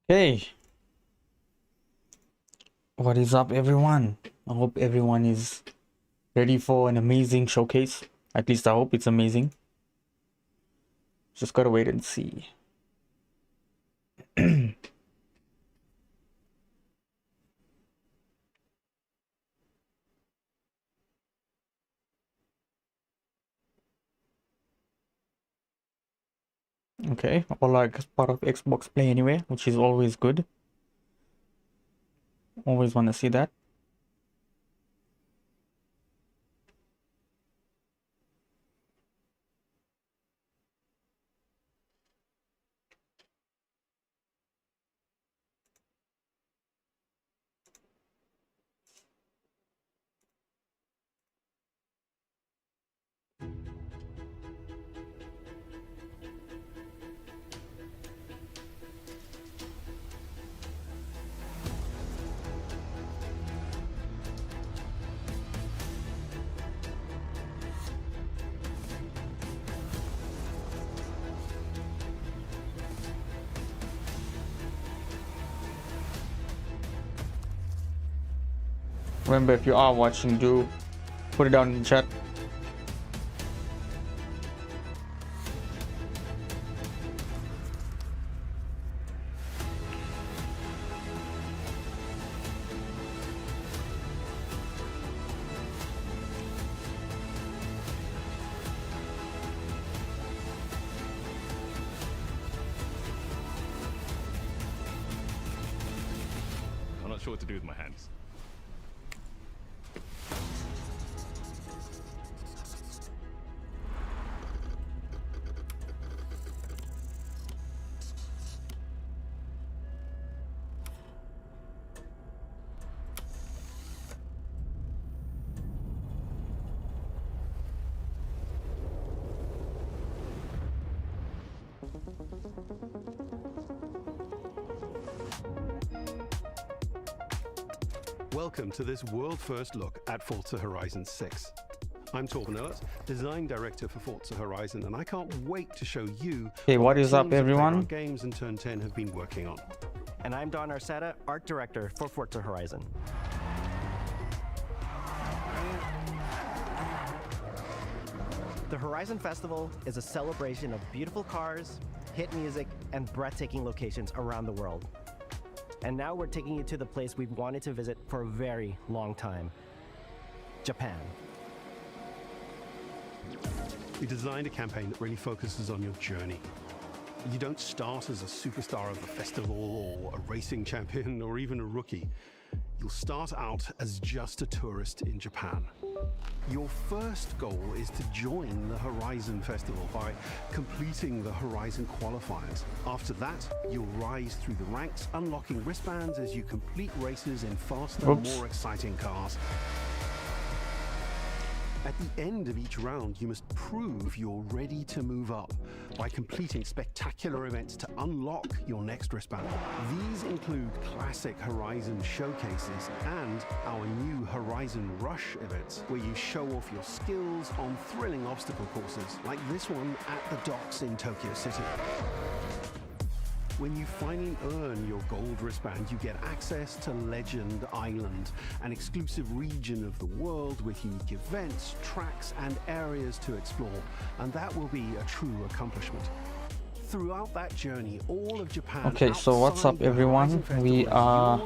Hey, what is up, everyone? I hope everyone is ready for an amazing showcase. At least I hope it's amazing. Just gotta wait and see. Okay, all like part of Xbox Play anyway, which is always good. Always want to see that. Remember, if you are watching, do put it down in the chat. I'm not sure what to do with my hands. Welcome to this world-first look at Forza Horizon 6. I'm Torben Ehlert, Design Director for Forza Horizon, and I can't wait to show you Hey, what the is up, teams at everyone? Playground Games and Turn 10 have been working on. And I'm Don Arceta, Art Director for Forza Horizon. The Horizon Festival is a celebration of beautiful cars, hit music, and breathtaking locations around the world. And now we're taking you to the place we've wanted to visit for a very long time, Japan. We designed a campaign that really focuses on your journey. You don't start as a superstar of the festival or a racing champion or even a rookie. You'll start out as just a tourist in Japan. Your first goal is to join the Horizon Festival by completing the Horizon qualifiers. After that, you'll rise through the ranks, unlocking wristbands as you complete races in faster, more exciting cars. At the end of each round, you must prove you're ready to move up by completing spectacular events to unlock your next wristband. These include classic Horizon showcases and our new Horizon Rush events, where you show off your skills on thrilling obstacle courses, like this one at the docks in Tokyo City. When you finally earn your gold wristband, you get access to Legend Island, an exclusive region of the world with unique events, tracks, and areas to explore. And that will be a true accomplishment. Throughout that journey, all of Japan. Okay, so what's up, everyone? We are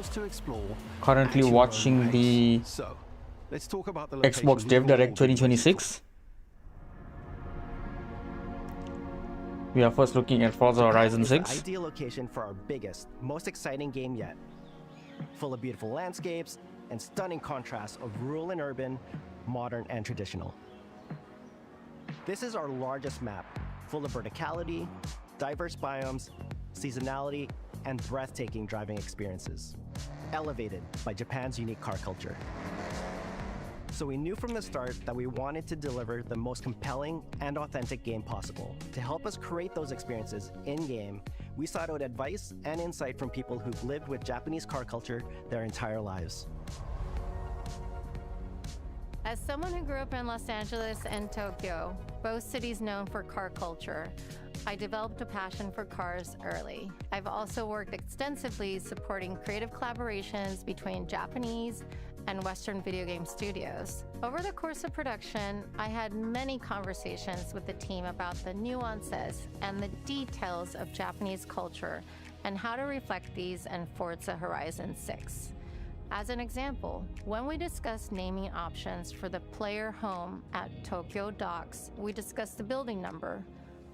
currently watching the So, let's talk about the Xbox Dev Direct 2026. We are first looking at Forza Horizon 6. The ideal location for our biggest, most exciting game yet. Full of beautiful landscapes and stunning contrasts of rural and urban, modern and traditional. This is our largest map, full of verticality, diverse biomes, seasonality, and breathtaking driving experiences, elevated by Japan's unique car culture. So we knew from the start that we wanted to deliver the most compelling and authentic game possible. To help us create those experiences in-game, we sought out advice and insight from people who've lived with Japanese car culture their entire lives. As someone who grew up in Los Angeles and Tokyo, both cities known for car culture, I developed a passion for cars early. I've also worked extensively supporting creative collaborations between Japanese and Western video game studios. Over the course of production, I had many conversations with the team about the nuances and the details of Japanese culture and how to reflect these in Forza Horizon 6. As an example, when we discussed naming options for the player home at Tokyo Docks, we discussed the building number,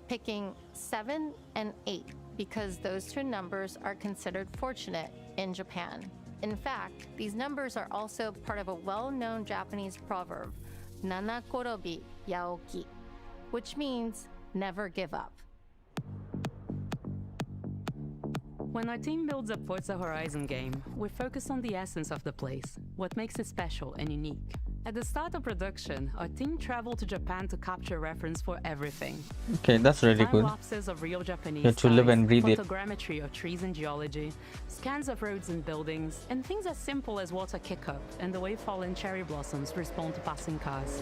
picking 7 and 8 because those two numbers are considered fortunate in Japan. In fact, these numbers are also part of a well-known Japanese proverb, Nana Korobi Yaoki, which means never give up. When our team builds a Forza Horizon game, we focus on the essence of the place, what makes it special and unique. At the start of production, our team traveled to Japan to capture reference for everything. Okay, that's really Time good. lapses of real Japanese You have to live and breathe it. photogrammetry of trees and geology, scans of roads and buildings, and things as simple as water kick-up and the way fallen cherry blossoms respond to passing cars.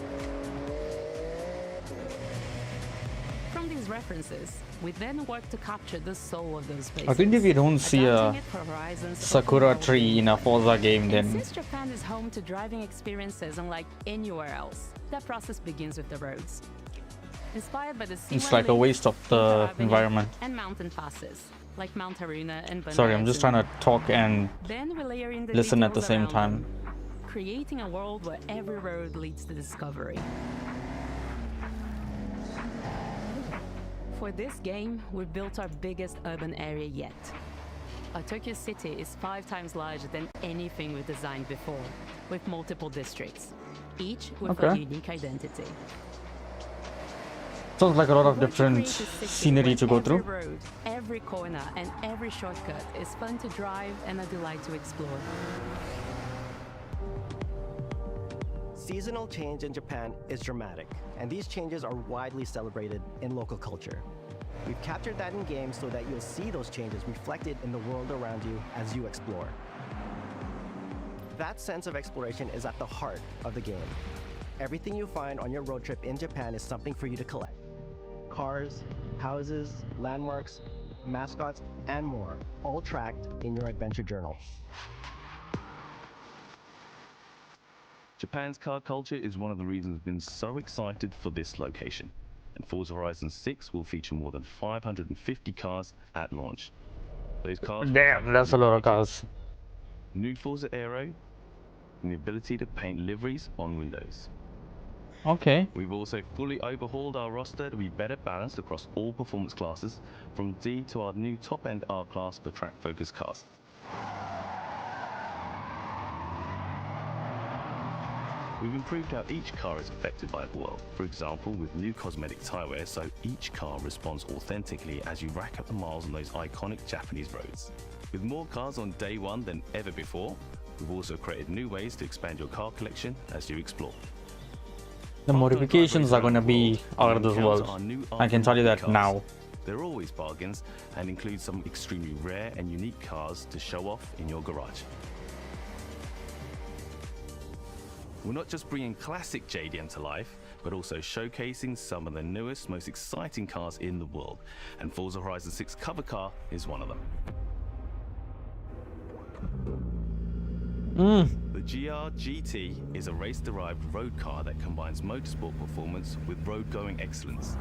From these references, we then work to capture the soul of those places. I think if you don't see a adapting it for Horizon's sakura open world tree game. in a Forza game, And then since Japan is home to driving experiences unlike anywhere else, that process begins with the roads. Inspired by the it's like a waste of the environment. and mountain passes, like Mount Haruna and Sorry, I'm just trying to talk and Then we layer in the listen at the details same around time. them, creating a world where every road leads to discovery. For this game, we built our biggest urban area yet. Our Tokyo city is 5 times larger than anything we've designed before, with multiple districts, each with a Okay. unique identity. Sounds like a lot of We want to different create a city scenery where to go through. Every road, every corner, and every shortcut is fun to drive and a delight to explore. Seasonal change in Japan is dramatic, and these changes are widely celebrated in local culture. We've captured that in games so that you'll see those changes reflected in the world around you as you explore. That sense of exploration is at the heart of the game. Everything you find on your road trip in Japan is something for you to collect. Cars, houses, landmarks, mascots, and more, all tracked in your adventure journal. Japan's car culture is one of the reasons I've been so excited for this location. And Forza Horizon 6 will feature more than 550 cars at launch. Those cars Damn, that's a lot of cars. new Forza Aero, and the ability to paint liveries on windows. Okay. We've also fully overhauled our roster to be better balanced across all performance classes, from D to our new top-end R-Class for track-focused cars. We've improved how each car is affected by the world, for example with new cosmetic tyre wear so each car responds authentically as you rack up the miles on those iconic Japanese roads. With more cars on day one than ever before, we've also created new ways to expand your car collection as you explore. The modifications are gonna be out of this world. I can tell you that now. They're always bargains and include some extremely rare and unique cars to show off in your garage. We're not just bringing classic JDM to life, but also showcasing some of the newest, most exciting cars in the world, and Forza Horizon 6 cover car is one of them. The GR GT is a race-derived road car that combines motorsport performance with road-going excellence.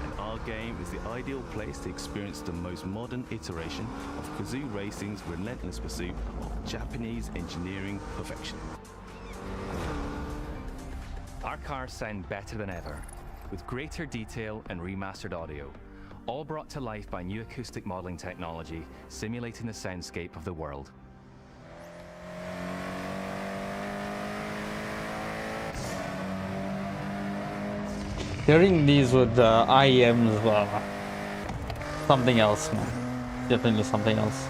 And our game is the ideal place to experience the most modern iteration of Kazoo Racing's relentless pursuit of Japanese engineering perfection. Our cars sound better than ever, with greater detail and remastered audio, all brought to life by new acoustic modeling technology, simulating the soundscape of the world. Hearing these with the IEMs, something else, man. Definitely something else.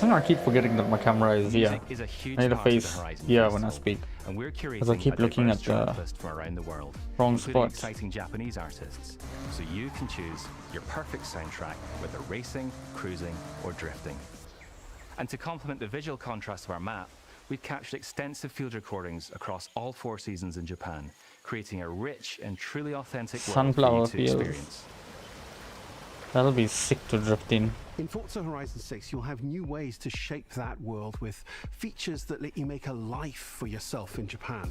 I keep forgetting that my camera is here. Music is a huge I need to part of the face Horizon here when I Festival, speak. and we're Because I curating keep a looking diverse at track the list from around the world, wrong including spots. exciting Japanese artists, so you can choose your perfect soundtrack, whether racing, cruising, or drifting. And to complement the visual contrast of our map, we've captured extensive field recordings across all 4 seasons in Japan, creating a rich and truly authentic world Sunflower for you to fields. experience. That'll be sick to drift in. In Forza Horizon 6, you'll have new ways to shape that world with features that let you make a life for yourself in Japan.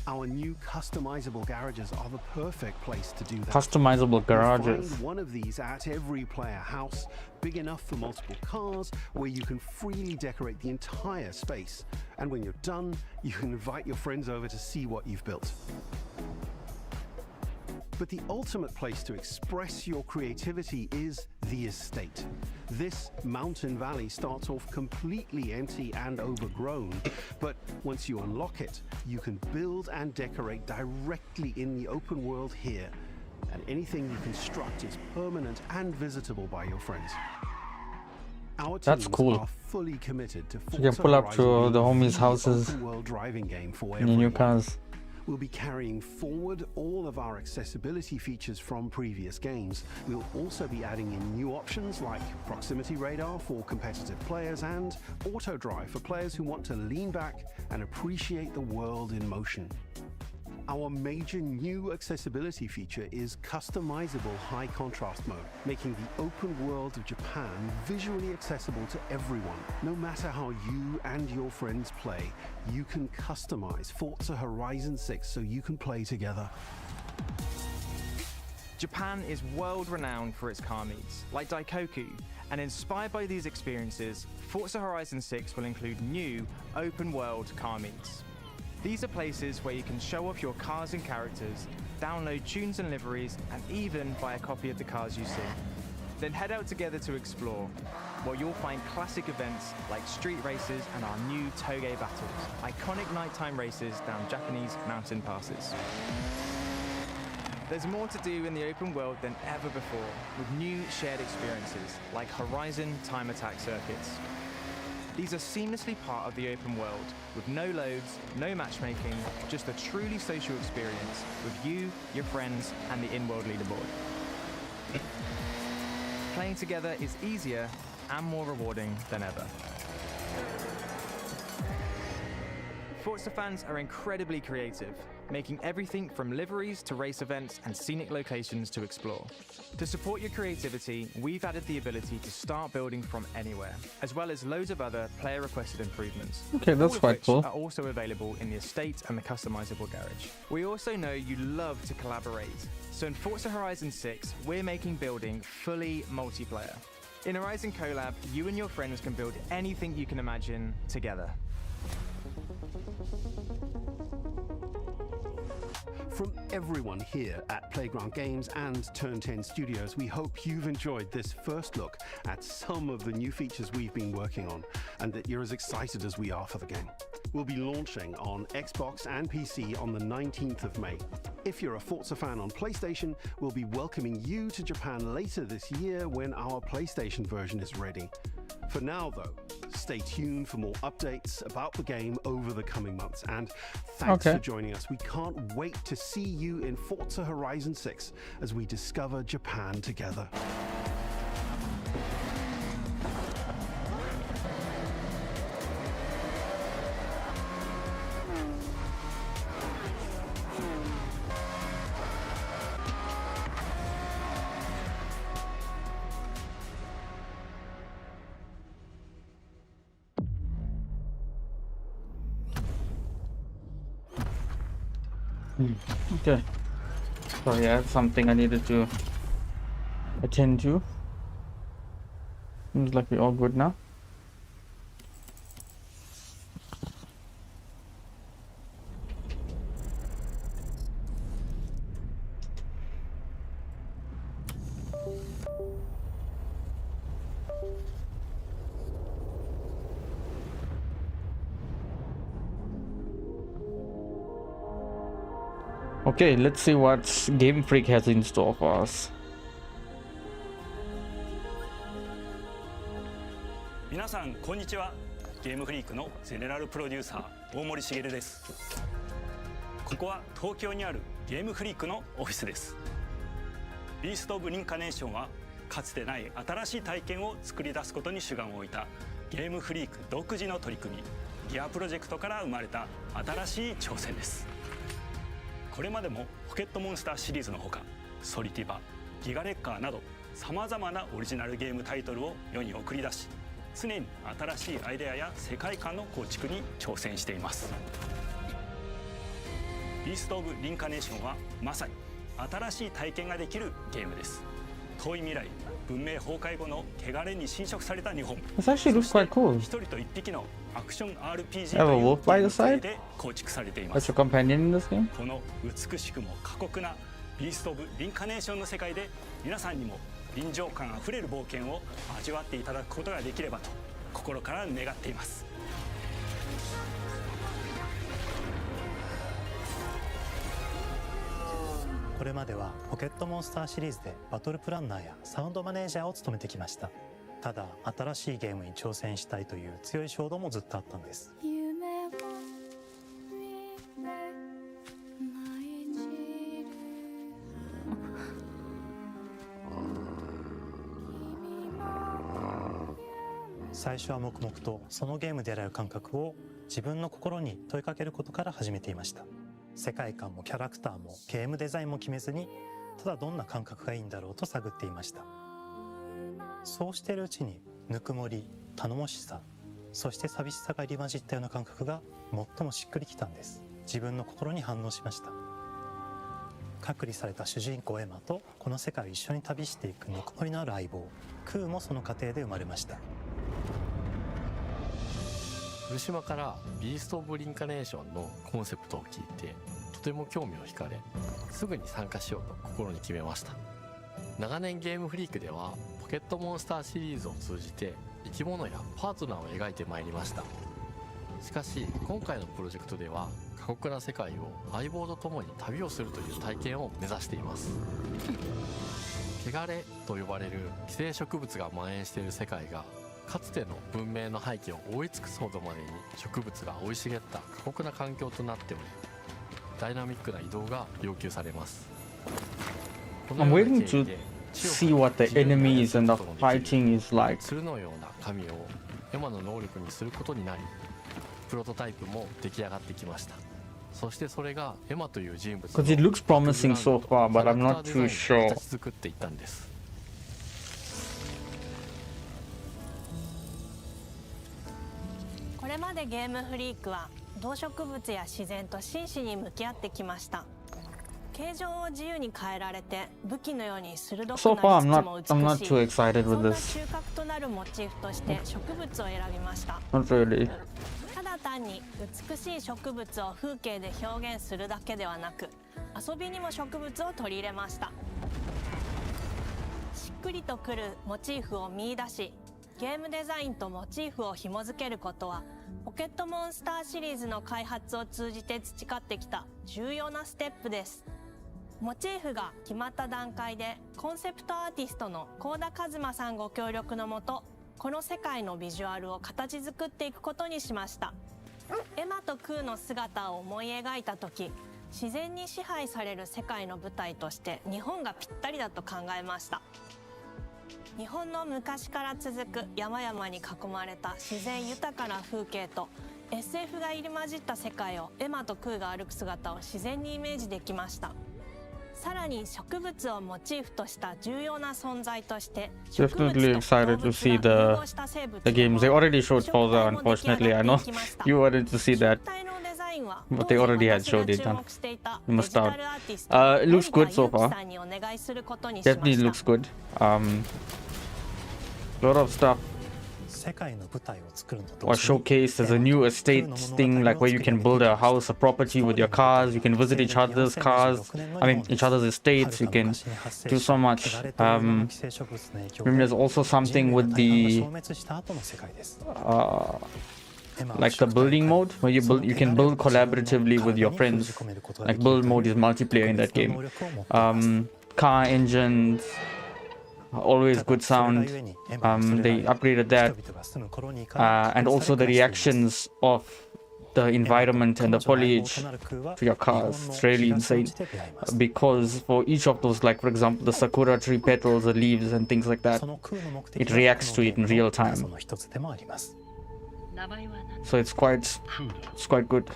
Our new customizable garages are the perfect place to do that. Customizable You'll garages. find one of these at every player house, big enough for multiple cars, where you can freely decorate the entire space. And when you're done, you can invite your friends over to see what you've built. But the ultimate place to express your creativity is the estate. This mountain valley starts off completely empty and overgrown, but once you unlock it, you can build and decorate directly in the open world here, and anything you construct is permanent and visitable by your friends. Our That's teams cool. are fully committed to You can Forza pull up Horizon to being the homies' the houses open-world driving game for in your new everyone. cars. We'll be carrying forward all of our accessibility features from previous games. We'll also be adding in new options like proximity radar for competitive players and auto drive for players who want to lean back and appreciate the world in motion. Our major new accessibility feature is customizable high contrast mode, making the open world of Japan visually accessible to everyone. No matter how you and your friends play, you can customize Forza Horizon 6 so you can play together. Japan is world-renowned for its car meets, like Daikoku, and inspired by these experiences, Forza Horizon 6 will include new open-world car meets. These are places where you can show off your cars and characters, download tunes and liveries, and even buy a copy of the cars you see. Then head out together to explore, where you'll find classic events like street races and our new Toge battles, iconic nighttime races down Japanese mountain passes. There's more to do in the open world than ever before, with new shared experiences like Horizon Time Attack circuits. These are seamlessly part of the open world, with no loads, no matchmaking, just a truly social experience with you, your friends, and the in-world leaderboard. Playing together is easier and more rewarding than ever. Forza fans are incredibly creative, making everything from liveries to race events and scenic locations to explore. To support your creativity, we've added the ability to start building from anywhere, as well as loads of other player-requested improvements. Okay, that's all of quite which cool. are also available in the estate and the customizable garage. We also know you love to collaborate, so in Forza Horizon 6, we're making building fully multiplayer. In Horizon Collab, you and your friends can build anything you can imagine together. From everyone here at Playground Games and Turn 10 Studios, we hope you've enjoyed this first look at some of the new features we've been working on, and that you're as excited as we are for the game. We'll be launching on Xbox and PC on the 19th of May. If you're a Forza fan on PlayStation, we'll be welcoming you to Japan later this year when our PlayStation version is ready. For now, though, stay tuned for more updates about the game over the coming months. And thanks Okay. for joining us. We can't wait to see you in Forza Horizon 6 as we discover Japan together. Okay. Sorry, I had something I needed to attend to. Seems like we're all good now. Okay, let's see what Game Freak has in store for us. 皆さんこんにちは。ゲームフリークのゼネラルプロデューサー大森茂です。ここは東京にあるゲームフリークのオフィスです。ビースト・オブ・リンカネーションはかつてない新しい体験を作り出すことに主眼を置いたゲームフリーク独自の取り組み、ギアプロジェクトから生まれた新しい挑戦です。これまでもポケットモンスターシリーズのほか、ソリティバ、ギガレッカーなどさまざまなオリジナルゲームタイトルを世に送り出し、常に新しいアイデアや世界観の構築に挑戦しています。ビースト・オブ・リンカネーションはまさに新しい体験ができるゲームです。遠い未来、文明崩壊後の汚れに侵食された日本。This actually looks quite cool. 一人と一匹のアクション RPG と Have a いう wolf by the side? で構築されていま That's す。 your companion in this game? この美しくも過酷なビースト・オブ・リンカネーションの世界で皆さんにも臨場感あふれる冒険を味わっていただくことができればと心から願っています。これまではポケットモンスターシリーズでバトルプランナーやサウンドマネージャーを務めてきました。ただ新しいゲームに挑戦したいという強い衝動もずっとあったんです。最初は黙々とそのゲームである感覚を自分の心に問いかけることから始めていました。世界観もキャラクターもゲームデザインも決めずに、ただどんな感覚がいいんだろうと探っていました。そうしているうちにぬくもり、頼もしさ、そして寂しさが入り混じったような感覚が最もしっくりきたんです。自分の心に反応しました。隔離された主人公エマとこの世界を一緒に旅していくぬくもりのある相棒クーもその過程で生まれました。古島からビースト・オブ・リンカネーションのコンセプトを聞いてとても興味を惹かれ、すぐに参加しようと心に決めました。長年ゲームフリークではポケットモンスターシリーズを通じて生き物やパートナーを描いてまいりました。しかし今回のプロジェクトでは過酷な世界を相棒と共に旅をするという体験を目指しています。汚れと呼ばれる寄生植物が蔓延している世界がかつての文明の廃棄を覆い尽くすほどまでに植物が生い茂った過酷な環境となっており、ダイナミックな移動が要求されます。 I'm waiting to see what the enemies and the fighting is like. 鶴のような神をエマの能力にすることになり、プロトタイプも出来上がってきました。そしてそれがエマという人物 Because it looks promising so far, but I'm not too sure. 作っていったんです。これまでゲームフリークは動植物や自然と真摯に向き合ってきました。形状を自由に変えられて武器のように鋭くなりつつ So far, I'm も美しい。 not too excited そ with んな this. 収穫となるモチーフとして植物を選びました。 Not really. ただ単に美しい植物を風景で表現するだけではなく、遊びにも植物を取り入れました。しっくりとくるモチーフを見出し、ゲームデザインとモチーフを紐付けることはポケットモンスターシリーズの開発を通じて培ってきた重要なステップです。モチーフが決まった段階でコンセプトアーティストの幸田一馬さんご協力のもと、この世界のビジュアルを形作っていくことにしました。エマとクーの姿を思い描いた時、自然に支配される世界の舞台として日本がぴったりだと考えました。日本の昔から続く山々に囲まれた自然豊かな風景と SF が入り混じった世界をエマとクーが歩く姿を自然にイメージできました。さらに植物をモチーフとした重要な存在として Definitely excited to see the games. They already showed Forza, unfortunately. I know you wanted to see that, but they already had showed it. You missed out. It looks good so far. Definitely looks good. Lot of stuff was showcased as a new estate thing, like where you can build a house, a property with your cars. You can visit each other's cars. I mean, each other's estates. You can do so much. There's also something with the like the building mode, where you can build collaboratively with your friends. Like build mode is multiplayer in that game. Car engines, always good sound. They upgraded that, and also the reactions of the environment and the foliage to your cars. It's really insane, because for each of those, like for example the sakura tree petals, the leaves and things like that, it reacts to it in real time. So it's quite good.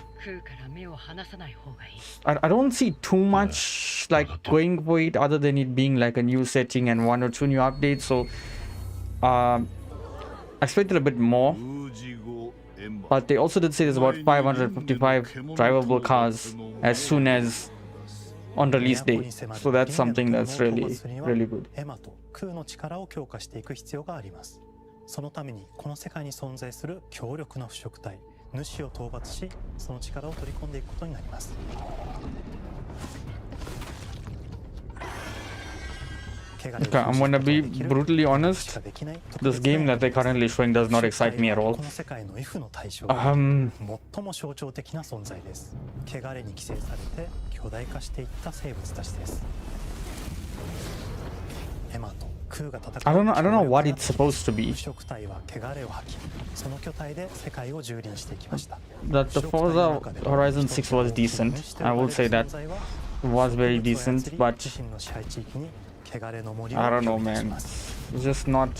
I don't see too much like going for it, other than it being like a new setting and 1 or 2 new updates. So I expected a bit more, but they also did say there's about 555 drivable cars as soon as on release day. So that's something that's really good. そのためにこの世界に存在する強力な腐食体主を討伐し、その力を取り込んでいくことになります。Okay, I'm gonna be brutally honest. This game that they're currently showing does not excite me at all. この世界の F の対象、最も象徴的な存在です。汚れに寄生されて巨大化していった生物たちです。エマと I don't know what it's supposed to be. That the Forza Horizon 6 was decent. I will say that it was very decent, but I don't know, man. It's just not.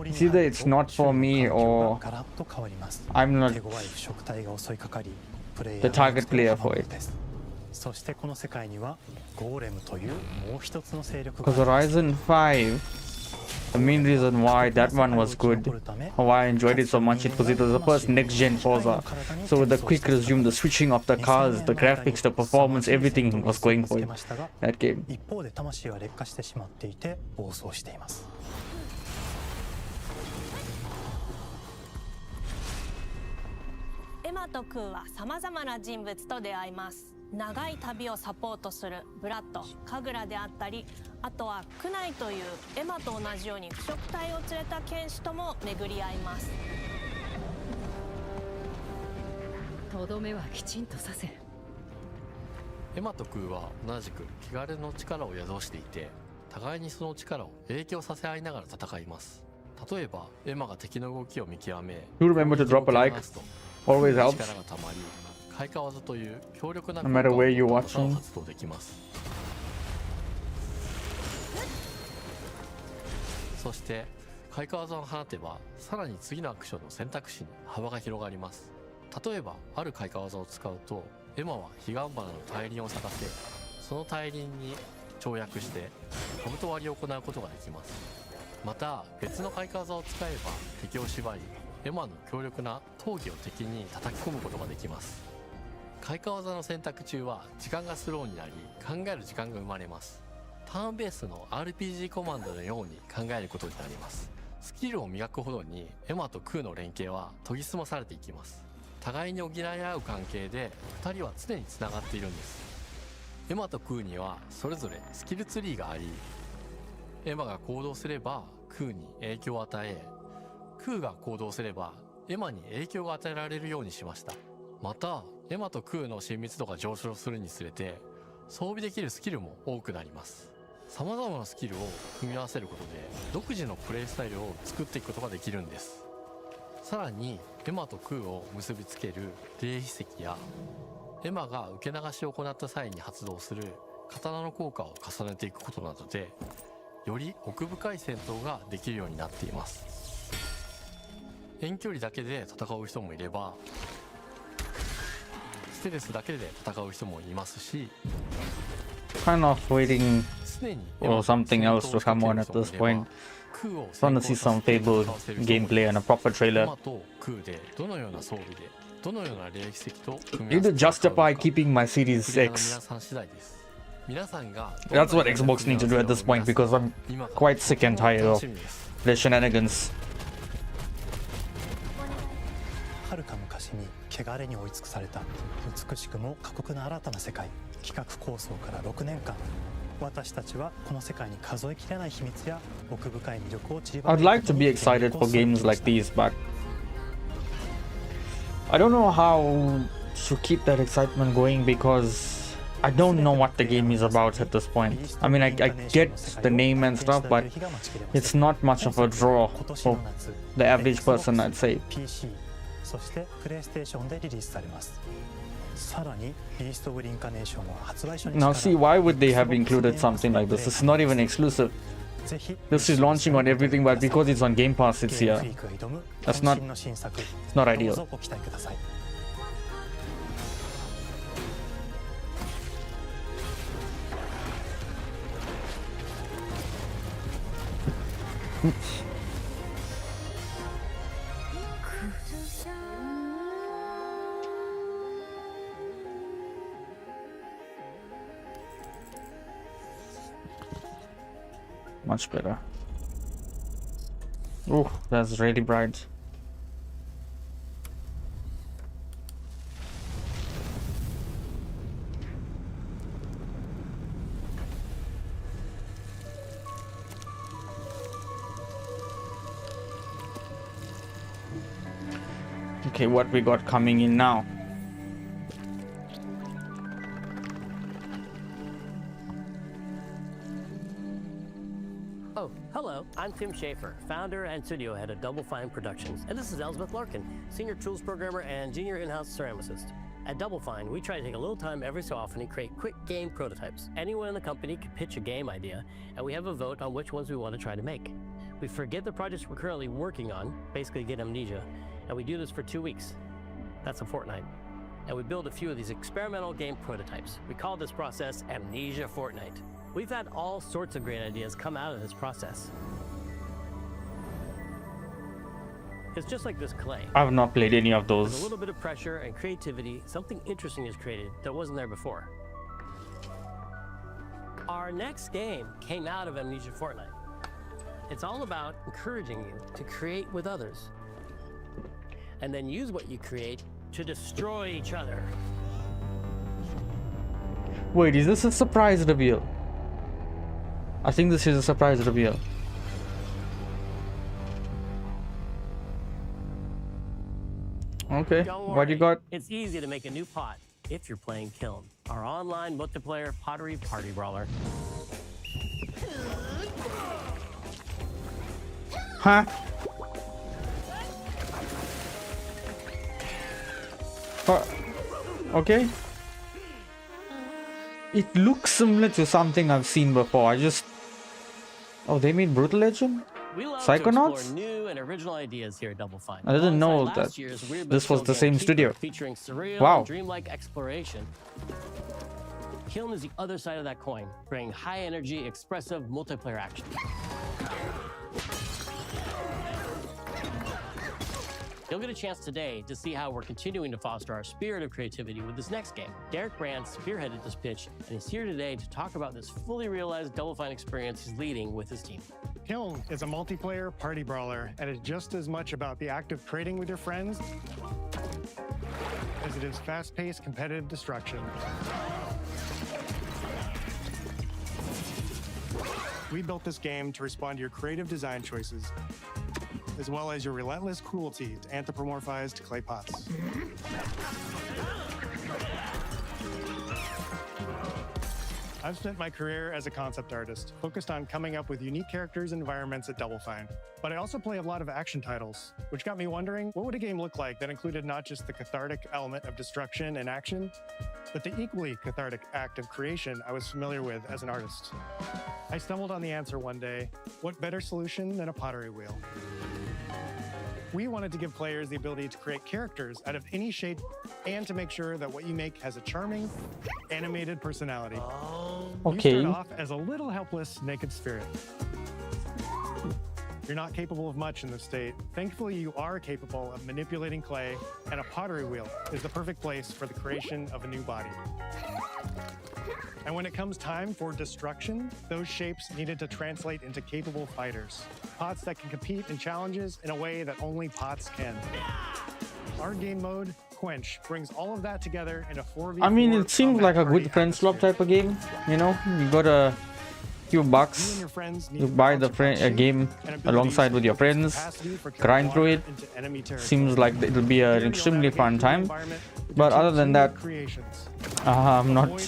It's either it's not for me or I'm not the target player for it. Because Horizon 5, the main reason why that one was good, why I enjoyed it so much, because it was the first next-gen Forza. So with the quick resume, the switching of the cars, the graphics, the performance, everything was going for it, that game. エマとクーはさまざまな人物と出会います。長い旅をサポートするブラッド、カグラであったり、あとはクナイというエマと同じように腐食体を連れた剣士とも巡り合います。とどめはきちんとさせる。エマとクーは同じく汚れの力を宿していて、互いにその力を影響させ合いながら戦います。例えばエマが敵の動きを見極め、 Do remember to drop a like. Always helps. 力がたまり、開花技という強力な No matter where you're watching. 発動できます。そして開花技を放てば、さらに次のアクションの選択肢に幅が広がります。例えばある開花技を使うと、エマは彼岸花の大輪を咲かせ、その大輪に跳躍して兜割りを行うことができます。また別の開花技を使えば敵を縛り、エマの強力な闘技を敵に叩き込むことができます。開花技の選択中は時間がスローになり、考える時間が生まれます。ターンベースの RPG コマンドのように考えることになります。スキルを磨くほどにエマとクーの連携は研ぎ澄まされていきます。互いに補い合う関係で2人は常につながっているんです。エマとクーにはそれぞれスキルツリーがあり、エマが行動すればクーに影響を与え、クーが行動すればエマに影響が与えられるようにしました。またエマとクーの親密度が上昇するにつれて装備できるスキルも多くなります。様々なスキルを組み合わせることで独自のプレイスタイルを作っていくことができるんです。さらにエマとクーを結びつける霊秘石やエマが受け流しを行った際に発動する刀の効果を重ねていくことなどで、より奥深い戦闘ができるようになっています。遠距離だけで戦う人もいれば、ステルスだけで戦う人もいますし、 Kind of waiting for something else to come on at this point. I want to see some Fable gameplay and a proper trailer. Need to justify keeping my Series X. That's what Xbox needs to do at this point, because I'm quite sick and tired of their shenanigans. はるか昔に汚れに追い尽くされた美しくも過酷な新たな世界。企画構想から6年間、私たちはこの世界に数えきれない秘密や奥深い魅力を散りばめ I'd like to be excited for games like these, but I don't know how to keep that excitement going, because I don't know what the game is about at this point. I mean, I get the name and stuff, but it's not much of a draw for the average person, I'd say. そしてプレイステーションでリリースされます。さらにビーストブリンカネーションは発売初日から Now see, why would they have included something like this? It's not even exclusive. This is launching on everything, but because it's on Game Pass, it's here. That's not, it's not ideal. Much better. Oh, that's really bright. Okay, what we got coming in now? Oh, hello. I'm Tim Schafer, founder and studio head of Double Fine Productions. And this is Elizabeth Larkin, senior tools programmer and junior in-house ceramicist. At Double Fine, we try to take a little time every so often and create quick game prototypes. Anyone in the company can pitch a game idea, and we have a vote on which ones we want to try to make. We forget the projects we're currently working on, basically get amnesia, and we do this for 2 weeks. That's a fortnight. And we build a few of these experimental game prototypes. We call this process Amnesia Fortnight. We've had all sorts of great ideas come out of this process. It's just like this clay. I've not played any of those. With a little bit of pressure and creativity, something interesting is created that wasn't there before. Our next game came out of Amnesia Fortnight. It's all about encouraging you to create with others, and then use what you create to destroy each other. Wait, is this a surprise reveal? I think this is a surprise reveal. Okay, what you got? It's easy to make a new pot if you're playing Kiln, our online multiplayer pottery party brawler. Huh? Okay. It looks similar to something I've seen before. Oh, they made Brutal Legend? We love Psychonauts? to explore new and original ideas here at Double Fine. I didn't know Alongside that last year's Weird this was But the Still same Game studio. Keeper, featuring surreal Wow. and dreamlike exploration. Kiln is the other side of that coin, bringing high energy, expressive multiplayer action. You'll get a chance today to see how we're continuing to foster our spirit of creativity with this next game. Derek Brand spearheaded this pitch, and he's here today to talk about this fully realized Double Fine experience he's leading with his team. Kiln is a multiplayer party brawler, and is just as much about the act of trading with your friends as it is fast-paced competitive destruction. We built this game to respond to your creative design choices, as well as your relentless cruelty to anthropomorphized clay pots. I've spent my career as a concept artist, focused on coming up with unique characters and environments at Double Fine. But I also play a lot of action titles, which got me wondering, what would a game look like that included not just the cathartic element of destruction and action, but the equally cathartic act of creation I was familiar with as an artist? I stumbled on the answer one day: what better solution than a pottery wheel? We wanted to give players the ability to create characters out of any shape and to make sure that what you make has a charming, animated personality. Okay. You start off as a little helpless, naked spirit. You're not capable of much in this state. Thankfully, you are capable of manipulating clay, and a pottery wheel is the perfect place for the creation of a new body. And when it comes time for destruction, those shapes needed to translate into capable fighters. Pots that can compete in challenges in a way that only pots can. Our game mode, Quench, brings all of that together in a 4v4. I mean, it seems like a good friend swap type of game. You know, you got a few bucks, you buy the game alongside with your friends, grind through it. Seems like it'll be an extremely fun time. But other than that, I'm not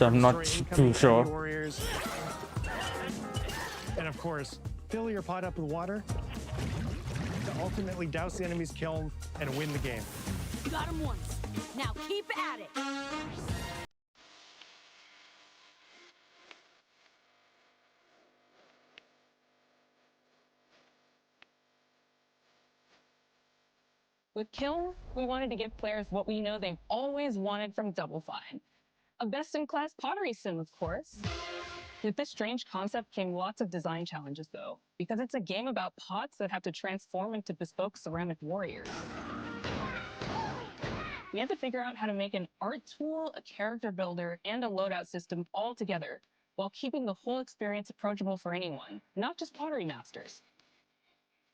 too sure. Warriors. And of course, fill your pot up with water to ultimately douse the enemy's kiln and win the game. Got him once. Now keep at it. With Kiln, we wanted to give players what we know they've always wanted from Double Fine. A best-in-class pottery sim, of course. With this strange concept came lots of design challenges, though, because it's a game about pots that have to transform into bespoke ceramic warriors. We had to figure out how to make an art tool, a character builder, and a loadout system all together, while keeping the whole experience approachable for anyone, not just pottery masters.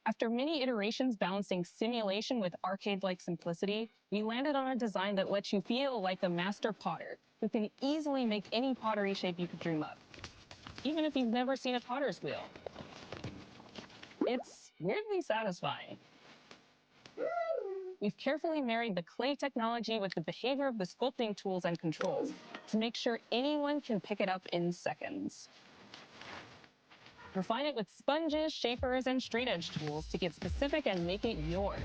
After many iterations balancing simulation with arcade-like simplicity, we landed on a design that lets you feel like a master potter who can easily make any pottery shape you could dream up, even if you've never seen a potter's wheel. It's weirdly satisfying. We've carefully married the clay technology with the behavior of the sculpting tools and controls to make sure anyone can pick it up in seconds. Refine it with sponges, shapers, and straight edge tools to get specific and make it yours.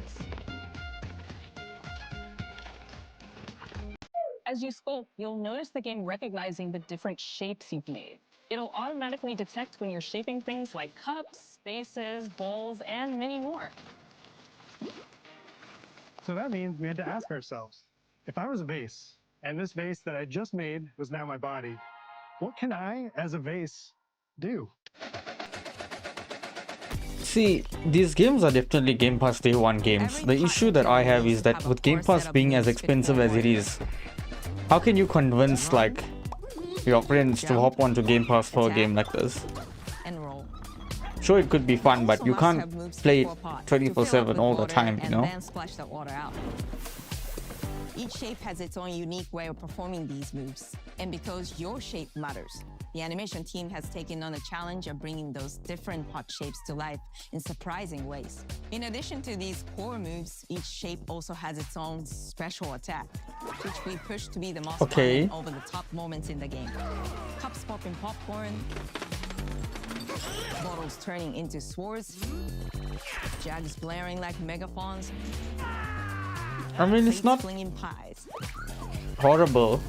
As you sculpt, you'll notice the game recognizing the different shapes you've made. It'll automatically detect when you're shaping things like cups, vases, bowls, and many more. So that means we had to ask ourselves, if I was a vase, and this vase that I just made was now my body, what can I, as a vase, do? See, these games are definitely Game Pass Day 1 games. The issue that I have is that with Game Pass being as expensive as it is, how can you convince like your friends to hop onto Game Pass for a game like this? Sure, it could be fun, but you can't play it 24/7 all the time, you know? Then splash that water out. Each shape has its own unique way of performing these moves, and because your shape matters, the animation team has taken on the challenge of bringing those different pot shapes to life in surprising ways. In addition to these core moves, each shape also has its own special attack, which we push to be the most fun and over-the-top moments in the game. Cups popping popcorn, bottles turning into swords, jugs blaring like megaphones. I mean, it's not flinging pies. horrible.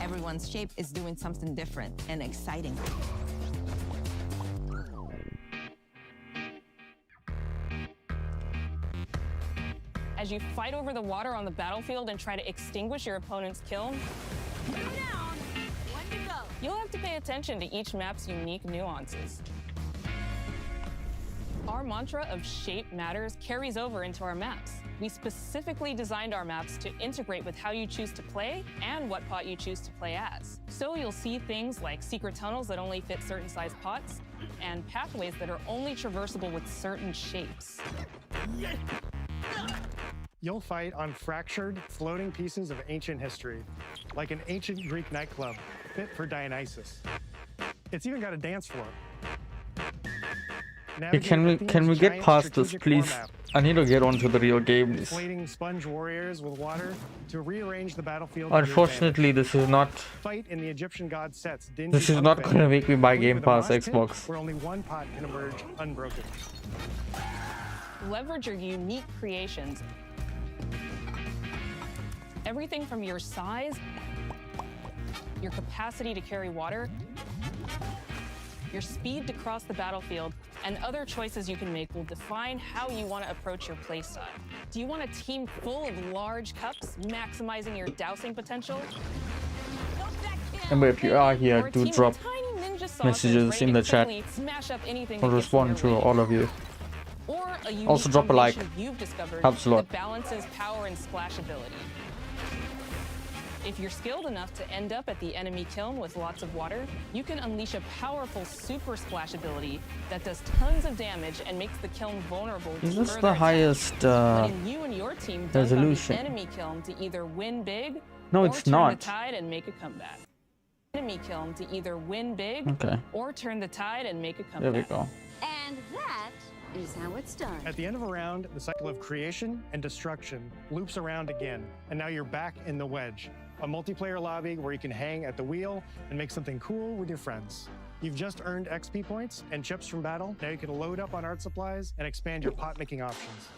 Everyone's shape is doing something different and exciting. As you fight over the water on the battlefield and try to extinguish your opponent's kiln, you'll have to pay attention to each map's unique nuances. Our mantra of shape matters carries over into our maps. We specifically designed our maps to integrate with how you choose to play and what pot you choose to play as. So you'll see things like secret tunnels that only fit certain size pots and pathways that are only traversable with certain shapes. You'll fight on fractured, floating pieces of ancient history, like an ancient Greek nightclub fit for Dionysus. It's even got a dance floor. Hey, can we get past this, please? I need to get onto the real game. Inflating sponge warriors with water to rearrange the battlefield. Unfortunately, this is not. Fight in the Egyptian god Set's dingy This is not gonna make me buy Game Pass Xbox. Where only one pot can emerge unbroken. Leverage your unique creations. Everything from your size, your capacity to carry water, your speed to cross the battlefield, and other choices you can make will define how you want to approach your playstyle. Do you want a team full of large cups, maximizing your dousing potential? Remember, if you are here, do drop messages in the chat. I'll respond to all of you. Also drop a like. Helps a lot. That balances power and splashability. If you're skilled enough to end up at the enemy kiln with lots of water, you can unleash a powerful super splash ability that does tons of damage and makes the kiln vulnerable to Is this further the highest letting you and your team dunk on the resolution? enemy kiln to either win big No, or it's turn not. the tide and make a comeback. Enemy kiln to either win big or turn the tide and make a comeback. There we go. And that is how it's done. At the end of a round, the cycle of creation and destruction loops around again, and now you're back in the wedge, a multiplayer lobby where you can hang at the wheel and make something cool with your friends. You've just earned XP points and chips from battle. Now you can load up on art supplies and expand your pot making options.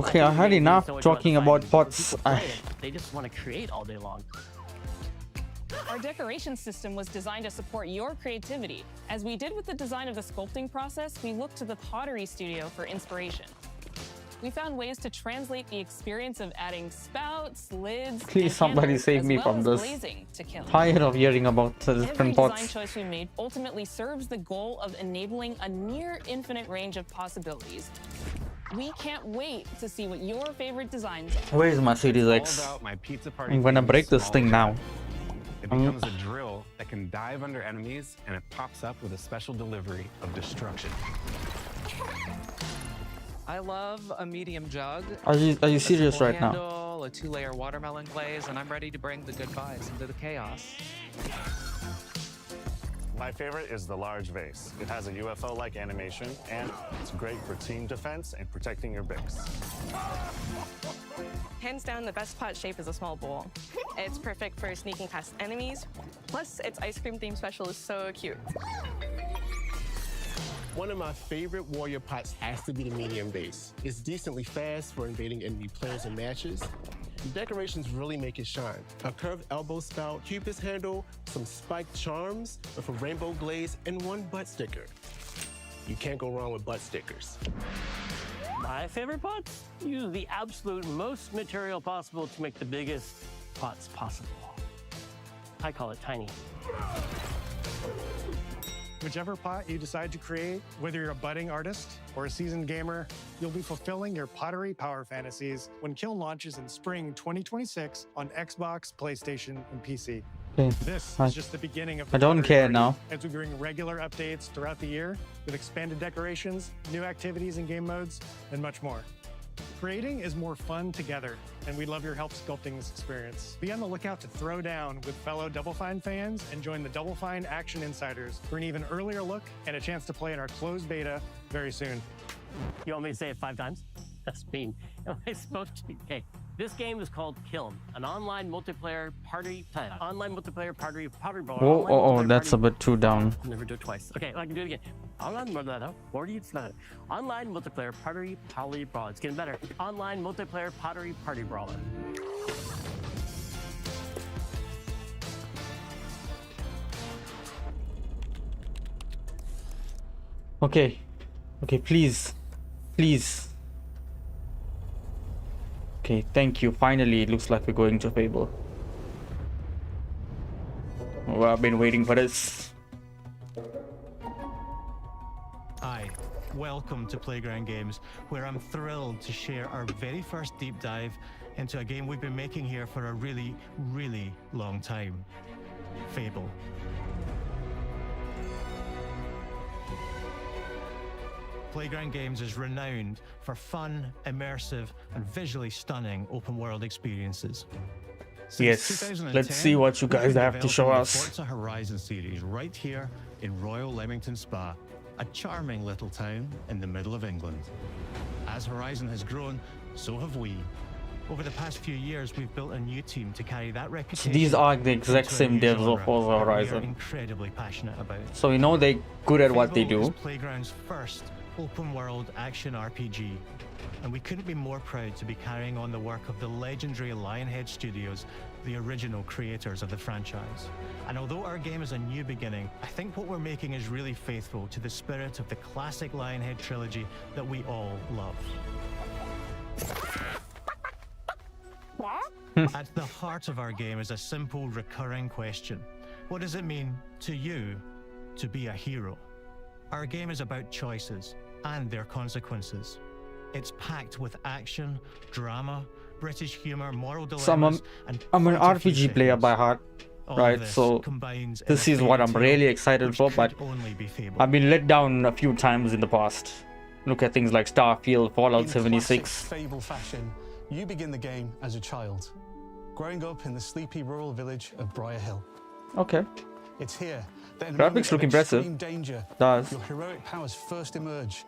Okay, I had enough talking about pots. They just want to create all day long. Our decoration system was designed to support your creativity. As we did with the design of the sculpting process, we looked to the pottery studio for inspiration. We found ways to translate the experience of adding spouts, lids, Please somebody save me from this. Tired of hearing about the different Every pots. design choice we made ultimately serves the goal of enabling a near infinite range of possibilities. We can't wait to see what your favorite designs are. Where is my Series X? I'm gonna break this thing now. It becomes a drill that can dive under enemies, and it pops up with a special delivery of destruction. I love a medium jug. Are you serious right now? Handle, a 2-layer watermelon glaze, and I'm ready to bring the good vibes into the chaos. My favorite is the large vase. It has a UFO-like animation, and it's great for team defense and protecting your Bix. Hands down, the best pot shape is a small bowl. It's perfect for sneaking past enemies. Plus, its ice cream theme special is so cute. One of my favorite warrior pots has to be the medium base. It's decently fast for invading enemy players and matches. The decorations really make it shine. A curved elbow spout, cupid's handle, some spiked charms with a rainbow glaze, and one butt sticker. You can't go wrong with butt stickers. My favorite pots use the absolute most material possible to make the biggest pots possible. I call it tiny. Whichever pot you decide to create, whether you're a budding artist or a seasoned gamer, you'll be fulfilling your pottery power fantasies when Kiln launches in spring 2026 on Xbox, PlayStation, and PC. Okay. This is just the beginning of the I don't pottery care party now. as we bring regular updates throughout the year with expanded decorations, new activities and game modes, and much more. Creating is more fun together, and we'd love your help sculpting this experience. Be on the lookout to throw down with fellow Double Fine fans and join the Double Fine Action Insiders for an even earlier look and a chance to play in our closed beta very soon. You want me to say it 5 times? That's mean. Am I supposed to? Okay. This game is called Kiln, an online multiplayer pottery brawl. Oh, that's a bit too down. I'll never do it twice. Okay, I can do it again. Online multiplayer pottery brawl. It's getting better. Online multiplayer pottery party brawler. Okay, please. Okay, thank you. Finally, it looks like we're going to Fable. Oh, I've been waiting for this. Hi, welcome to Playground Games, where I'm thrilled to share our very first deep dive into a game we've been making here for a really, really long time. Fable. Playground Games is renowned for fun, immersive, and visually stunning open-world experiences. Yes, let's see what you guys have to show us. The Forza Horizon series right here in Royal Leamington Spa, a charming little town in the middle of England. As Horizon has grown, so have we. Over the past few years, we've built a new team to carry that reputation. So these are the exact same devs of Forza Horizon. Incredibly passionate about. So we know they're good at what they Fable do. is Playground's first open-world action RPG, and we couldn't be more proud to be carrying on the work of the legendary Lionhead Studios, the original creators of the franchise. And although our game is a new beginning, I think what we're making is really faithful to the spirit of the classic Lionhead trilogy that we all love. At the heart of our game is a simple, recurring question. What does it mean to you to be a hero? Our game is about choices and their consequences. It's packed with action, drama, British humor, moral dilemmas, and I'm an quite a few RPG player by heart, right? this So combines in this a is what fairy I'm tale really excited for, but only be Fable. I've been let down a few times in the past. Look at things like Starfield, Fallout In 76. classic Fable fashion, you begin the game as a child, growing up in the sleepy rural village of Briar Hill. Okay. It's here that in a Graphics moment of look impressive. extreme danger, Does. your heroic powers first emerge,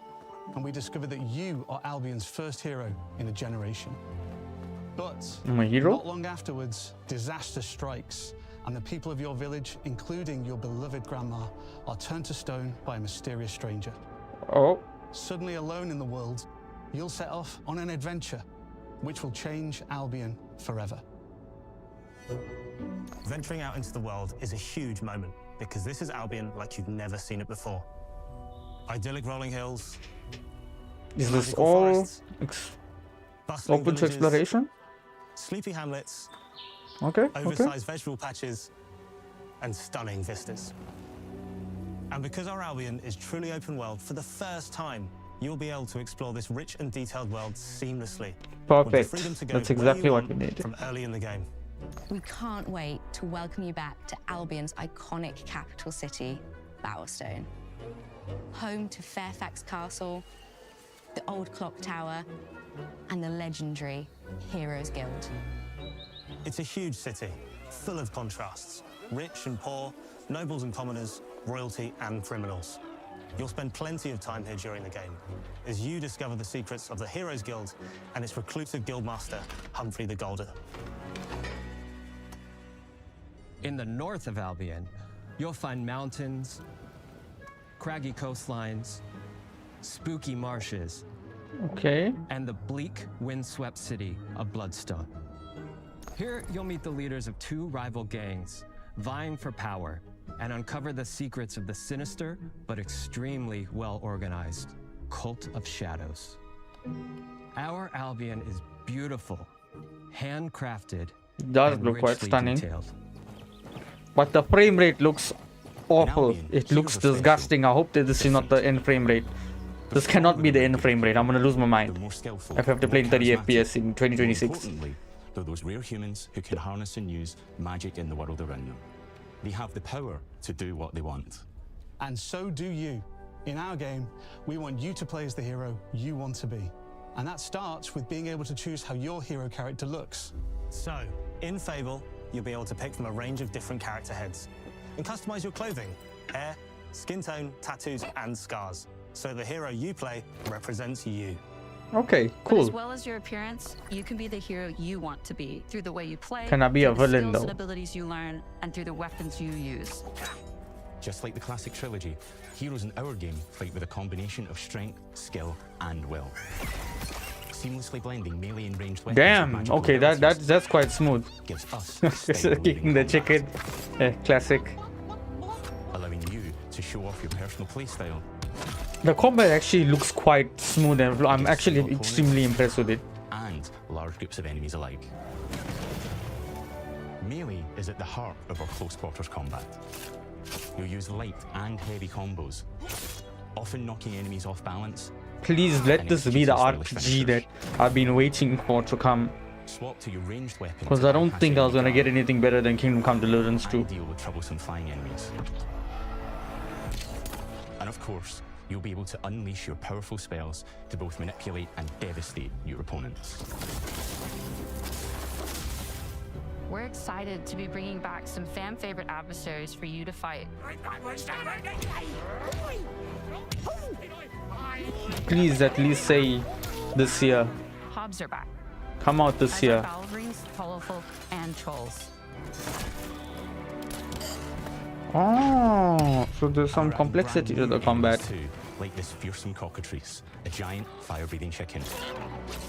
and we discover that you are Albion's first hero in a generation. But I'm a hero? not long afterwards, disaster strikes, and the people of your village, including your beloved grandma, are turned to stone by a mysterious stranger. Oh. Suddenly alone in the world, you'll set off on an adventure which will change Albion forever. Venturing out into the world is a huge moment because this is Albion like you've never seen it before. Idyllic rolling hills. Is this all open to exploration? Sleepy hamlets. Okay. Oversized vegetable patches and stunning vistas. And because our Albion is truly open world, for the first time, you'll be able to explore this rich and detailed world seamlessly. Perfect. With the freedom to go That's exactly where you what we want needed. from early in the game. We can't wait to welcome you back to Albion's iconic capital city, Bowerstone. Home to Fairfax Castle, the Old Clock Tower, and the legendary Heroes Guild. It's a huge city, full of contrasts. Rich and poor, nobles and commoners, royalty and criminals. You'll spend plenty of time here during the game as you discover the secrets of the Heroes Guild and its reclusive guildmaster, Humphrey the Golden. In the north of Albion, you'll find mountains, craggy coastlines, spooky marshes, okay, and the bleak, windswept city of Bloodstone. Here, you'll meet the leaders of two rival gangs, vying for power, and uncover the secrets of the sinister but extremely well-organized Cult of Shadows. Our Albion is beautiful, handcrafted, does and look quite richly stunning. detailed. But the frame rate looks awful. It looks disgusting. I hope that this is not the end frame rate. This cannot be the end frame rate. I'm gonna lose my mind if I have to play in 30 FPS in 2026. Importantly, they're those rare humans who can harness and use magic in the world around them. They have the power to do what they want. And so do you. In our game, we want you to play as the hero you want to be. And that starts with being able to choose how your hero character looks. So, in Fable, you'll be able to pick from a range of different character heads and customize your clothing, hair, skin tone, tattoos, and scars. So the hero you play represents you. Okay, But cool. as well as your appearance, you can be the hero you want to be through the way you play, Can I be a through the villain, skills though? and abilities you learn, and through the weapons you use. Just like the classic trilogy, heroes in our game fight with a combination of strength, skill, and will. Seamlessly blending melee and ranged weapons. Damn. Okay, that's quite smooth. Gives us Kicking the chicken. Classic. allowing you to show off your personal playstyle. The combat actually looks quite smooth and I'm actually extremely impressed with it. And large groups of enemies alike. Melee is at the heart of our close quarters combat. You'll use light and heavy combos, often knocking enemies off balance. Please let this be the RPG that I've been waiting for to come. Swap to your ranged weapons. Because I don't think I was gonna get anything better than Kingdom Come Deliverance 2. Deal with troublesome flying enemies. And of course, you'll be able to unleash your powerful spells to both manipulate and devastate your opponents. We're excited to be bringing back some fan-favorite adversaries for you to fight. Please at least say this year. Hobbs are back. Come out this As are year. Balverines, Hollowfolk, and Trolls. Oh, so there's some complexity to the combat. Too, like this fearsome cockatrice, a giant fire-breathing chicken.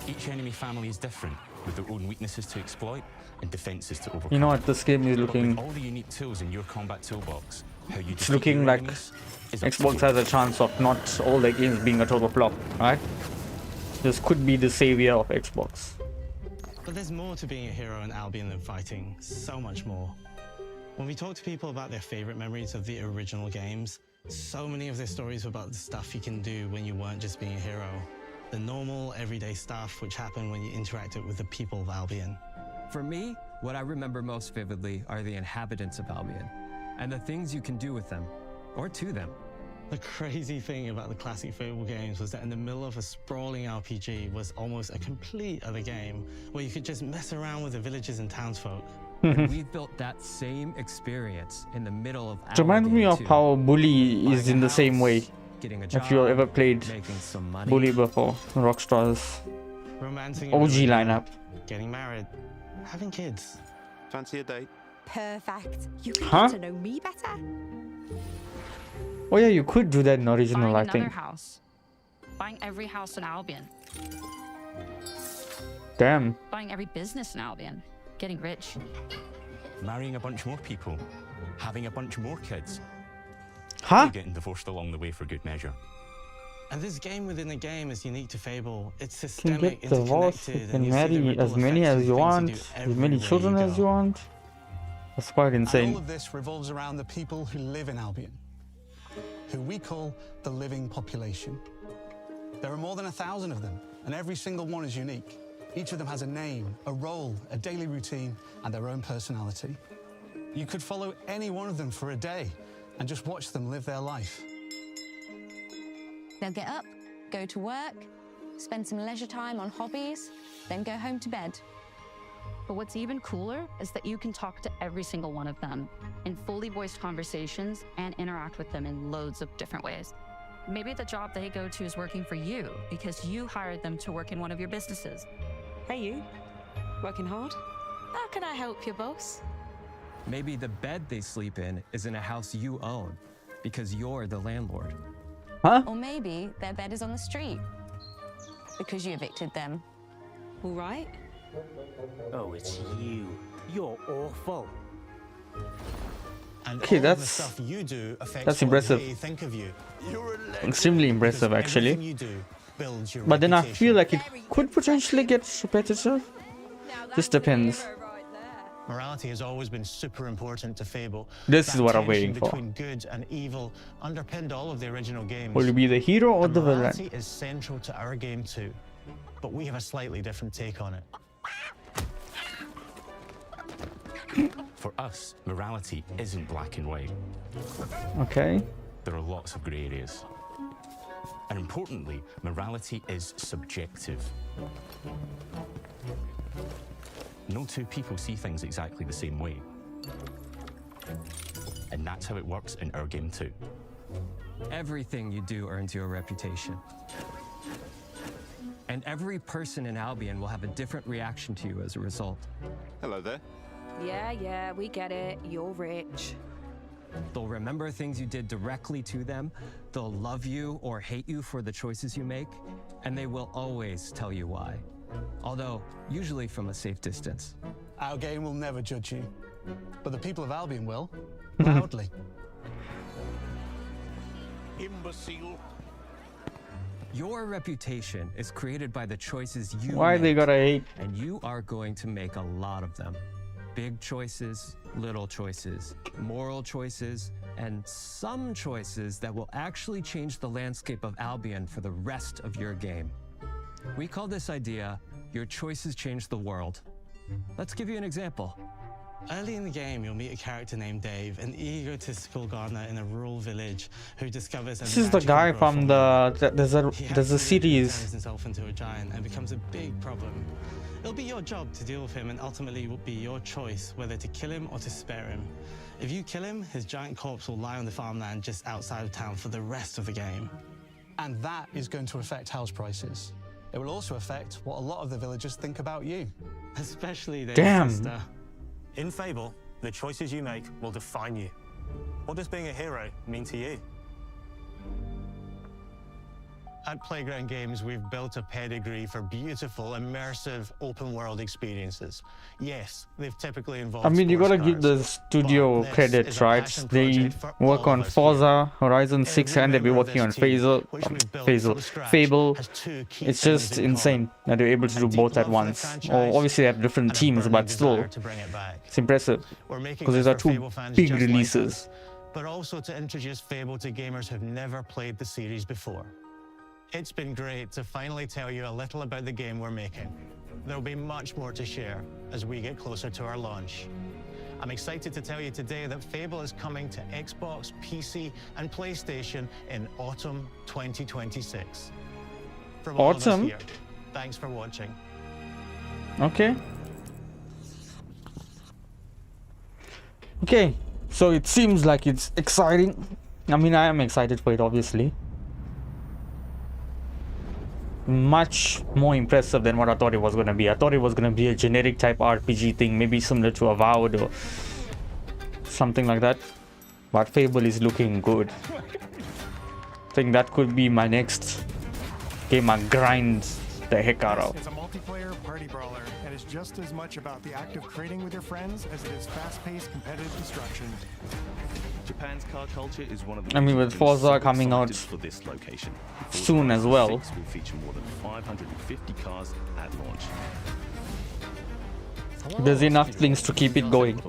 Each enemy family is different, with their own weaknesses to exploit and defenses to overcome. You know what, this game is looking... All the unique tools in your combat toolbox, how you It's looking like Xbox has a chance of not all their games being a total flop, right? This could be the savior of Xbox. But there's more to being a hero in Albion than fighting, so much more. When we talk to people about their favorite memories of the original games, so many of their stories were about the stuff you can do when you weren't just being a hero. The normal, everyday stuff which happened when you interacted with the people of Albion. For me, what I remember most vividly are the inhabitants of Albion, and the things you can do with them, or to them. The crazy thing about the classic Fable games was that in the middle of a sprawling RPG was almost a complete other game, where you could just mess around with the villages and townsfolk. And we've built that same experience in the middle of It reminds me of how Bully is in the same way. If you ever played Bully before, Rockstar's Romancing OG lineup. getting married, having kids. Fancy a date? Perfect. You can Huh? get to know me better. Oh yeah, you could do that in original, Buying I another think. house. Buying every house in Albion. Damn. Buying every business in Albion. Getting rich. Marrying a bunch more people, having a bunch more kids. Huh? Getting divorced along the way for good measure. And this game within a game is unique to Fable. It's You can systemic, get divorced, you interconnected, and can you see the marry ripple as many effects as of you things want, do as everywhere many children you as go. you want. That's quite And all insane. of this revolves around the people who live in Albion, who we call the living population. There are more than 1,000 of them, and every single one is unique. Each of them has a name, a role, a daily routine, and their own personality. You could follow any one of them for a day and just watch them live their life. They'll get up, go to work, spend some leisure time on hobbies, then go home to bed. But what's even cooler is that you can talk to every single one of them in fully voiced conversations and interact with them in loads of different ways. Maybe the job they go to is working for you because you hired them to work in one of your businesses. Hey you, working hard? How can I help you, boss? Maybe the bed they sleep in is in a house you own because you're the landlord. Huh? Or maybe their bed is on the street because you evicted them. All right. Oh, it's you. You're awful. And Okay, all of the that's- stuff you do affects that's what impressive. they think of you. Extremely impressive, Because actually. everything you do builds your But then I reputation. feel like it could potentially get repetitive. Just depends. Morality has always been super important to Fable. This That is what I'm tension waiting for. between good and evil underpinned all of the original games. Will you be the hero or And the villain? morality is central to our game too, but we have a slightly different take on it. For us, morality isn't black and white. Okay. There are lots of grey areas. And importantly, morality is subjective. No two people see things exactly the same way. And that's how it works in our game too. Everything you do earns you a reputation. And every person in Albion will have a different reaction to you as a result. Hello there. Yeah, we get it. You're rich. They'll remember things you did directly to them, they'll love you or hate you for the choices you make, and they will always tell you why. Although, usually from a safe distance. Our game will never judge you, but the people of Albion will, loudly. Imbecile. Your reputation is created by the choices you Why make, they gotta hate? and you are going to make a lot of them. Big choices, little choices, moral choices, and some choices that will actually change the landscape of Albion for the rest of your game. We call this idea, your choices change the world. Let's give you an example. Early in the game, you'll meet a character named Dave, an egotistical gardener in a rural village who discovers This is the guy from the there's a turns series. himself into a giant and becomes a big problem. It'll be your job to deal with him, and ultimately will be your choice whether to kill him or to spare him. If you kill him, his giant corpse will lie on the farmland just outside of town for the rest of the game. And that is going to affect house prices. It will also affect what a lot of the villagers think about you. Especially their Damn. sister. In Fable, the choices you make will define you. What does being a hero mean to you? At Playground Games, we've built a pedigree for beautiful, immersive, open-world experiences. Yes, they've typically involved I mean, you gotta sports give cars, the studio but this credit, is a right? passion They project for work all on of us Forza, Horizon 6, Every and they'll be member of working on this team, Phasal, which we've built from scratch, Fable. has two key It's things just in insane that they're able to do deep both at love for the once. Or franchise obviously they have different and a teams, burning but still, desire to bring it back. it's impressive. We're making Because these this are for two Fable fans big just like releases. us, but also to introduce Fable to gamers who've never played the series before. It's been great to finally tell you a little about the game we're making. There'll be much more to share as we get closer to our launch. I'm excited to tell you today that Fable is coming to Xbox, PC, and PlayStation in autumn 2026. From all of us Autumn? here, thanks for watching. Okay. Okay, so it seems like it's exciting. I mean, I am excited for it, obviously. much more impressive than what I thought it was going to be. I thought it was going to be a generic type RPG thing, maybe similar to Avowed or something like that. But Fable is looking good. I think that could be my next game I grind the heck out of. It's a multiplayer party brawler, and it's just as much about the act of trading with your friends as it is fast-paced competitive destruction. Japan's car culture is one of the I mean, with Forza coming out for this location. soon as well. Will feature more than 550 cars at launch. There's enough things to keep it going.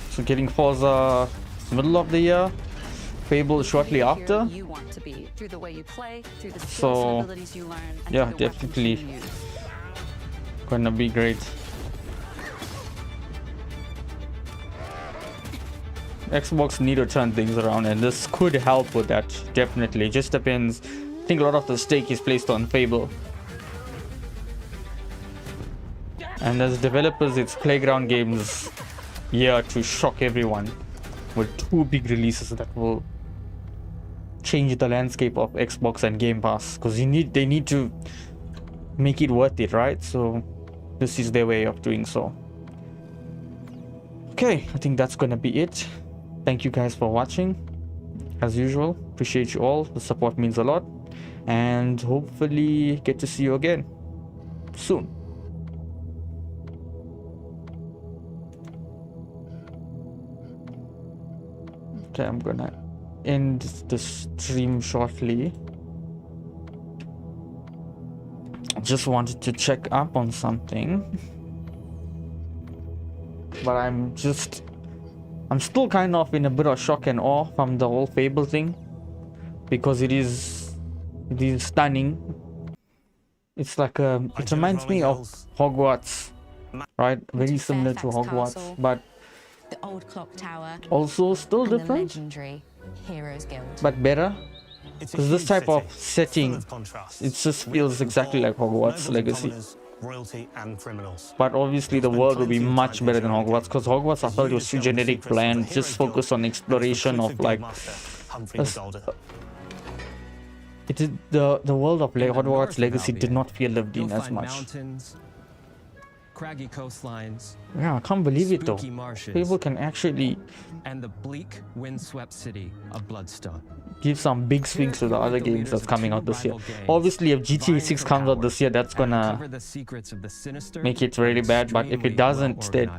So getting Forza middle of the year, Fable shortly after. You want to be through the way you play, through the skills So and abilities you learn, and yeah, through the weapons you definitely use. gonna be great. Xbox need to turn things around, and this could help with that. Definitely, just depends. I think a lot of the stake is placed on Fable, and as developers, it's playground games year to shock everyone with 2 big releases that will change the landscape of Xbox and Game Pass, because they need to make it worth it, right? So this is their way of doing so. Okay, I think that's gonna be it. Thank you guys for watching. As usual, appreciate you all. The support means a lot, and hopefully get to see you again soon. Okay, I'm gonna end the stream shortly. Just wanted to check up on something, but I'm still kind of in a bit of shock and awe from the whole Fable thing, because it is stunning. It's like it reminds me of Hogwarts, right? Very similar to Hogwarts, but The old clock tower. also still and the different, legendary Heroes Guild. but better. Because this type of setting, it just feels exactly like Hogwarts Legacy. Royalty and criminals. But obviously the world will be much better than Hogwarts, because Hogwarts I felt was too generic bland, just focused on exploration of like the world of Hogwarts Legacy did not feel lived in as much. Mountains, craggy coastlines. Yeah, I can't believe it though. spooky marshes, People can actually and the bleak, windswept city of Bloodstone. give some big swings to the other games that's coming out this year. Obviously, if GTA 6 comes out this year, that's gonna make it really bad. But if it doesn't, then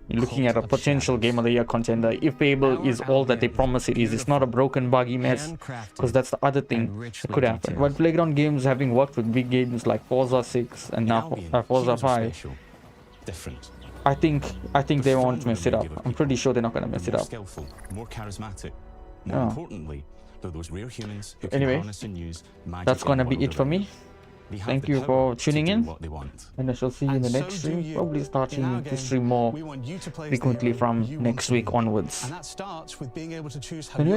you're looking at a potential Game of the Year contender. If Fable is all that they promise it is, it's not a broken, buggy mess, because that's the other thing that could happen. But Playground Games, having worked with big games like Forza 6 and now Forza 5, I think they won't mess it up. I'm pretty sure they're not gonna mess it up. Skillful, more charismatic. More Yeah. importantly, they're those rare humans who can Anyway, harness and use magic that's gonna be in it for me. They have Thank the you power for to tuning do in, what they want. and I shall see you in the And so next do stream. you. Probably In starting our to game, stream more we want you to play as the frequently hero from you want next to be. week onwards. And that starts with being able to choose how Anyway,